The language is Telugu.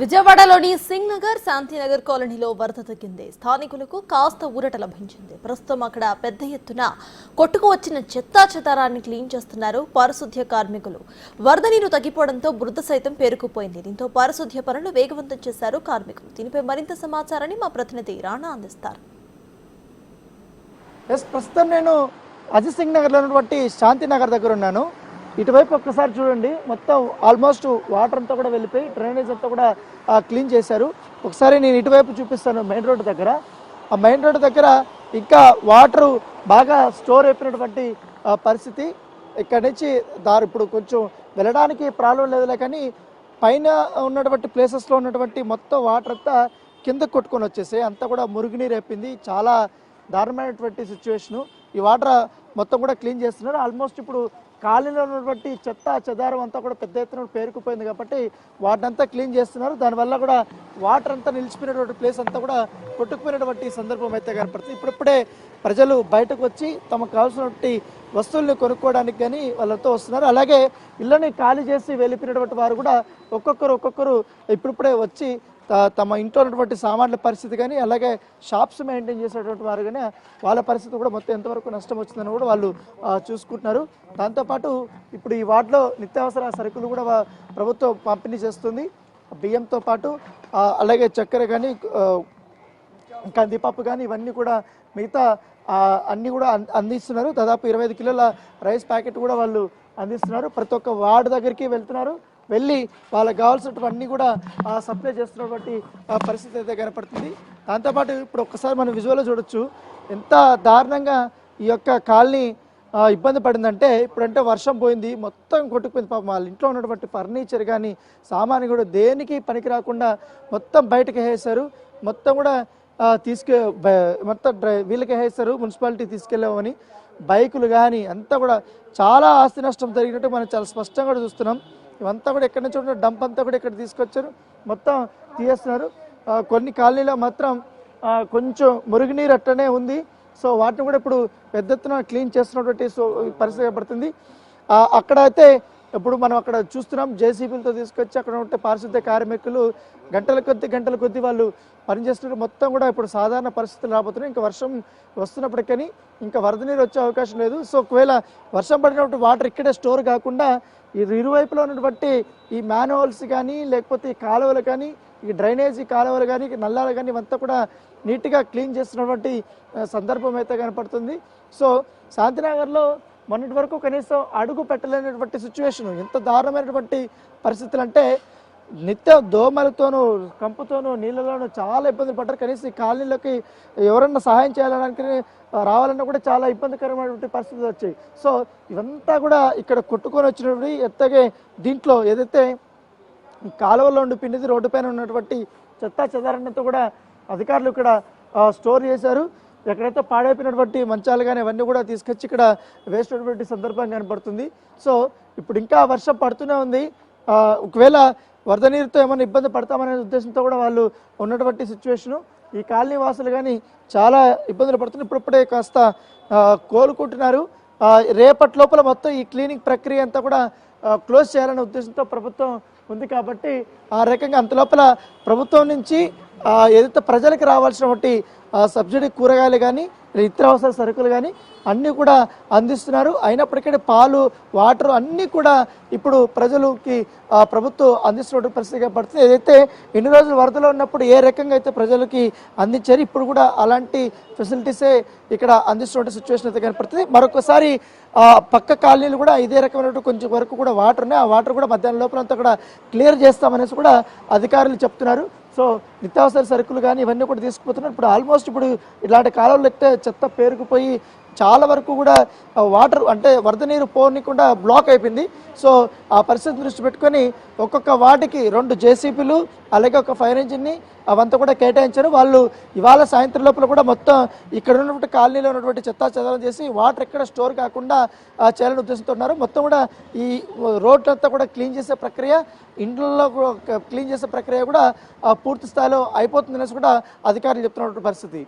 విజయవాడలోని సింగ్ నగర్ శాంతినగర్ కాలనీలో వరద తగ్గింది. స్థానికులకు కాస్త ఊరట లభించింది. ప్రస్తుతం అక్కడ పెద్ద ఎత్తున కొట్టుకు వచ్చిన చెత్తా చెదారాన్ని క్లీన్ చేస్తున్నారు పారిశుద్ధ్య కార్మికులు. వరద నీరు తగ్గిపోవడంతో బురద సైతం పేరుకుపోయింది. దీంతో పారిశుద్ధ్య పనులు వేగవంతం చేశారు కార్మికులు. దీనిపై మరింత సమాచారాన్ని మా ప్రతినిధి రాణా అందిస్తారు. ప్రస్తుతం నేను అజిత్ సింగ్ నగర్లో ఉన్నటువంటి శాంతినగర్ దగ్గర ఉన్నాను. ఇటువైపు ఒక్కసారి చూడండి, మొత్తం ఆల్మోస్ట్ వాటర్ అంతా కూడా వెళ్ళిపోయి డ్రైనేజ్ అంతా కూడా క్లీన్ చేశారు. ఒకసారి నేను ఇటువైపు చూపిస్తాను. మెయిన్ రోడ్డు దగ్గర, ఆ మెయిన్ రోడ్డు దగ్గర ఇంకా వాటర్ బాగా స్టోర్ అయిపోయినటువంటి పరిస్థితి. ఇక్కడ నుంచి ఇప్పుడు కొంచెం వెళ్ళడానికి ప్రాబ్లం లేదులే, కానీ పైన ఉన్నటువంటి ప్లేసెస్లో ఉన్నటువంటి మొత్తం వాటర్ అంతా కిందకు కొట్టుకొని వచ్చేసాయి. అంతా కూడా మురుగునీరు అయిపోయింది. చాలా దారుణమైనటువంటి సిచ్యువేషను. ఈ వాటర్ మొత్తం కూడా క్లీన్ చేస్తున్నారు. ఆల్మోస్ట్ ఇప్పుడు కాలనీలో ఉన్నటువంటి చెత్త చెదారం అంతా కూడా పెద్ద ఎత్తున పేరుకుపోయింది కాబట్టి వాటినంతా క్లీన్ చేస్తున్నారు. దానివల్ల కూడా వాటర్ అంతా నిలిచిపోయినటువంటి ప్లేస్ అంతా కూడా కొట్టుకుపోయినటువంటి సందర్భం అయితే కనపడుతుంది. ఇప్పుడిప్పుడే ప్రజలు బయటకు వచ్చి తమకు కావాల్సినటువంటి వస్తువుల్ని కొనుక్కోవడానికి కానీ వాళ్ళంతా వస్తున్నారు. అలాగే ఇళ్ళని ఖాళీ చేసి వెళ్ళిపోయినటువంటి వారు కూడా ఒక్కొక్కరు ఇప్పుడిప్పుడే వచ్చి తమ ఇంట్లో ఉన్నటువంటి సామాన్ల పరిస్థితి కానీ, అలాగే షాప్స్ మెయింటైన్ చేసేటువంటి వారు కానీ వాళ్ళ పరిస్థితి కూడా మొత్తం ఎంతవరకు నష్టం వచ్చిందని కూడా వాళ్ళు చూసుకుంటున్నారు. దాంతోపాటు ఇప్పుడు ఈ వార్డులో నిత్యావసర సరుకులు కూడా ప్రభుత్వం పంపిణీ చేస్తుంది. బియ్యంతో పాటు అలాగే చక్కెర కానీ, కందిపప్పు కానీ, ఇవన్నీ కూడా మిగతా అన్నీ కూడా అందిస్తున్నారు. దాదాపు 25 కిలోల రైస్ ప్యాకెట్ కూడా వాళ్ళు అందిస్తున్నారు. ప్రతి ఒక్క వార్డు దగ్గరికి వెళ్తున్నారు, వెళ్ళి వాళ్ళకి కావాల్సినవన్నీ కూడా సప్లై చేస్తున్నటువంటి పరిస్థితి అయితే కనపడుతుంది. దాంతోపాటు ఇప్పుడు ఒక్కసారి మనం విజువల్లో చూడొచ్చు ఎంత దారుణంగా ఈ యొక్క కాలనీ ఇబ్బంది పడిందంటే, ఇప్పుడంటే వర్షం పోయింది, మొత్తం కొట్టుకుపోయింది. పాపం వాళ్ళ ఇంట్లో ఉన్నటువంటి ఫర్నిచర్ కానీ సామాన్లు కూడా దేనికి పనికి రాకుండా మొత్తం బయటకు వేసేశారు. మొత్తం కూడా మొత్తం వీళ్ళకి వేసేశారు, మున్సిపాలిటీ తీసుకెళ్ళామని. బైకులు కానీ అంతా కూడా చాలా ఆస్తి నష్టం జరిగినట్టు మనం చాలా స్పష్టంగా కూడా చూస్తున్నాం. ఇవంతా కూడా ఎక్కడి నుంచి డంప్ అంతా కూడా ఇక్కడ తీసుకొచ్చారు, మొత్తం తీసేస్తున్నారు. కొన్ని కాలనీలో మాత్రం కొంచెం మురుగునీరు అట్టనే ఉంది. సో వాటిని కూడా ఇప్పుడు పెద్ద ఎత్తున క్లీన్ చేస్తున్నటువంటి పరిస్థితి ఏర్పడుతుంది. అక్కడ అయితే ఇప్పుడు మనం అక్కడ చూస్తున్నాం, జేసీబీలతో తీసుకొచ్చి అక్కడ ఉంటే పారిశుద్ధ్య కార్మికులు గంటల కొద్ది వాళ్ళు పనిచేస్తున్నారు. మొత్తం కూడా ఇప్పుడు సాధారణ పరిస్థితులు రాబోతున్నాయి. ఇంకా వర్షం వస్తున్నప్పటికీ ఇంకా వరద నీరు వచ్చే అవకాశం లేదు. సో ఒకవేళ వర్షం పడినప్పుడు వాటర్ ఇక్కడే స్టోర్ కాకుండా ఇరువైపులో ఉన్నటువంటి ఈ మ్యాన్హోల్స్ కానీ, లేకపోతే ఈ కాలువలు కానీ, ఈ డ్రైనేజీ కాలువలు కానీ, నల్లాలు కానీ, ఇవంతా కూడా నీట్గా క్లీన్ చేస్తున్నటువంటి సందర్భం అయితే కనపడుతుంది. సో శాంతినగర్లో మొన్నటి వరకు కనీసం అడుగు పెట్టలేనటువంటి సిచ్యువేషను. ఎంత దారుణమైనటువంటి పరిస్థితులు అంటే నిత్యం దోమలతోనూ కంపుతోనూ నీళ్ళలోనూ చాలా ఇబ్బందులు పడ్డారు. కనీసం ఈ కాలనీలోకి ఎవరన్నా సహాయం చేయాలడానికి రావాలన్నా కూడా చాలా ఇబ్బందికరమైనటువంటి పరిస్థితులు వచ్చాయి. సో ఇవంతా కూడా ఇక్కడ కొట్టుకొని వచ్చినప్పుడు ఎత్తగే దీంట్లో ఏదైతే కాలువలో ఉండి పిండిది రోడ్డు పైన ఉన్నటువంటి చెత్తా చెదారంతో కూడా అధికారులు ఇక్కడ స్టోర్ చేశారు. ఎక్కడైతే పాడైపోయినటువంటి మంచాలు కానీ అవన్నీ కూడా తీసుకొచ్చి ఇక్కడ వేసినటువంటి సందర్భం కనపడుతుంది. సో ఇప్పుడు ఇంకా వర్షం పడుతూనే ఉంది. ఒకవేళ వరద నీరుతో ఏమైనా ఇబ్బంది పడతామనే ఉద్దేశంతో కూడా వాళ్ళు ఉన్నటువంటి సిచ్యువేషను. ఈ కాలనీ వాసులు కానీ చాలా ఇబ్బందులు పడుతున్నారు. ఇప్పుడే కాస్త కోలుకుంటున్నారు. రేపటి లోపల మొత్తం ఈ క్లీనింగ్ ప్రక్రియ అంతా కూడా క్లోజ్ చేయాలనే ఉద్దేశంతో ప్రభుత్వం ఉంది. కాబట్టి ఆ రకంగా అంత లోపల ప్రభుత్వం నుంచి ఏదైతే ప్రజలకు రావాల్సినటువంటి సబ్సిడీ కూరగాయలు కానీ, నిత్యావసర సరుకులు కానీ అన్నీ కూడా అందిస్తున్నారు. అయినప్పటికీ పాలు, వాటర్ అన్నీ కూడా ఇప్పుడు ప్రజలకి ప్రభుత్వం అందిస్తున్న పరిస్థితిగా పడుతుంది. ఏదైతే ఎన్ని రోజులు వరదలో ఉన్నప్పుడు ఏ రకంగా అయితే ప్రజలకి అందించారు, ఇప్పుడు కూడా అలాంటి ఫెసిలిటీసే ఇక్కడ అందిస్తున్న సిచ్యువేషన్ అయితే కనపడుతుంది. మరొకసారి పక్క కాలనీలు కూడా ఇదే రకమైనటువంటి కొంచెం వరకు కూడా వాటర్ ఉన్నాయి. ఆ వాటర్ కూడా మధ్యాహ్నం లోపల అంతా కూడా క్లియర్ చేస్తామనేసి కూడా అధికారులు చెప్తున్నారు. సో నిత్యావసర సరుకులు కానీ ఇవన్నీ కూడా తీసుకుపోతున్నారు. ఇప్పుడు ఆల్మోస్ట్ ఇప్పుడు ఇలాంటి కాలంలో అయితే చెత్త పేరుకుపోయి చాలా వరకు కూడా వాటర్ అంటే వరద నీరు పోనీకుండా బ్లాక్ అయిపోయింది. సో ఆ పరిస్థితి దృష్టి పెట్టుకొని ఒక్కొక్క వాటికి 2 జేసీబీలు అలాగే ఒక ఫైర్ ఇంజిన్ని అవంతా కూడా కేటాయించారు. వాళ్ళు ఇవాళ సాయంత్రం లోపల కూడా మొత్తం ఇక్కడ ఉన్నటువంటి కాలనీలో ఉన్నటువంటి చెత్తా చెదారం చేసి వాటర్ ఎక్కడ స్టోర్ కాకుండా చేయాలని ఉద్దేశంతో ఉన్నారు. మొత్తం కూడా ఈ రోడ్ అంతా కూడా క్లీన్ చేసే ప్రక్రియ, ఇండ్లలో క్లీన్ చేసే ప్రక్రియ కూడా పూర్తి స్థాయిలో అయిపోతుందనేసి కూడా అధికారులు చెప్తున్నటువంటి పరిస్థితి.